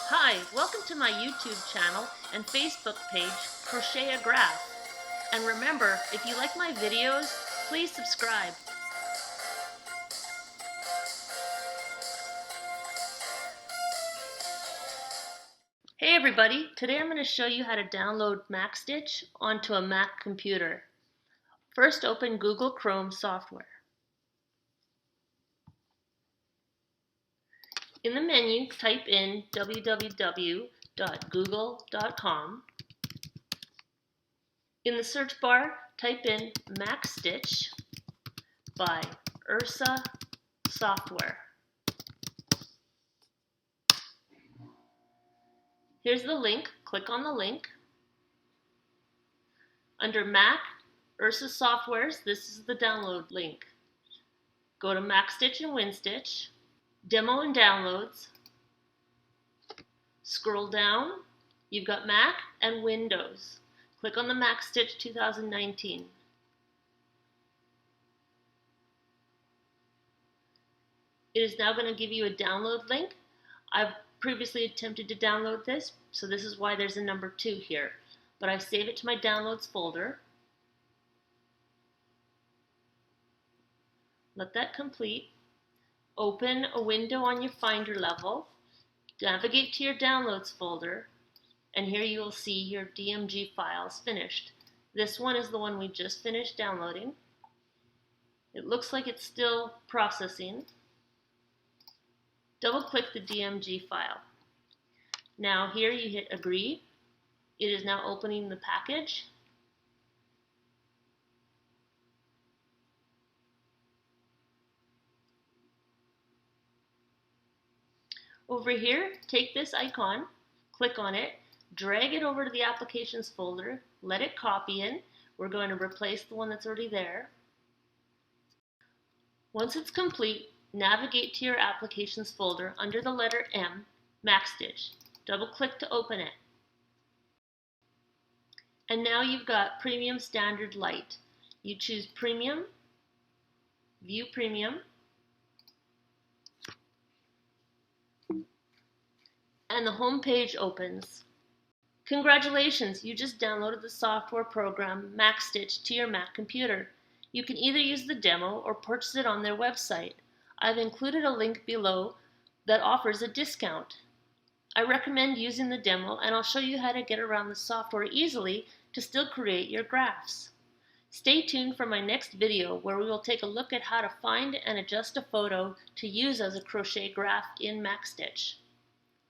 Hi, welcome to my YouTube channel and Facebook page, Crochet a Graph. And remember, if you like my videos, please subscribe. Hey everybody, today I'm going to show you how to download MacStitch onto a Mac computer. First open Google Chrome software. In the menu, type in www.google.com. In the search bar, type in MacStitch by Ursa Software. Here's the link. Click on the link. Under Mac, Ursa Softwares, this is the download link. Go to MacStitch and WinStitch, Demo and Downloads. Scroll down. You've got Mac and Windows. Click on the MacStitch 2019. It is now going to give you a download link. I've previously attempted to download this, so this is why there's a number 2 here. But I save it to my downloads folder. Let that complete. Open a window on your Finder level. Navigate to your downloads folder, and here you will see your DMG files finished. This one is the one we just finished downloading. It looks like it's still processing. Double-click the DMG file. Now here you hit Agree. It is now opening the package. Over here, take this icon, click on it, drag it over to the Applications folder, let it copy in. We're going to replace the one that's already there. Once it's complete, navigate to your Applications folder under the letter M, MacStitch. Double-click to open it. And now you've got Premium Standard Light. You choose Premium, View Premium, and the home page opens. Congratulations, you just downloaded the software program MacStitch to your Mac computer. You can either use the demo or purchase it on their website. I've included a link below that offers a discount. I recommend using the demo, and I'll show you how to get around the software easily to still create your graphs. Stay tuned for my next video where we will take a look at how to find and adjust a photo to use as a crochet graph in MacStitch.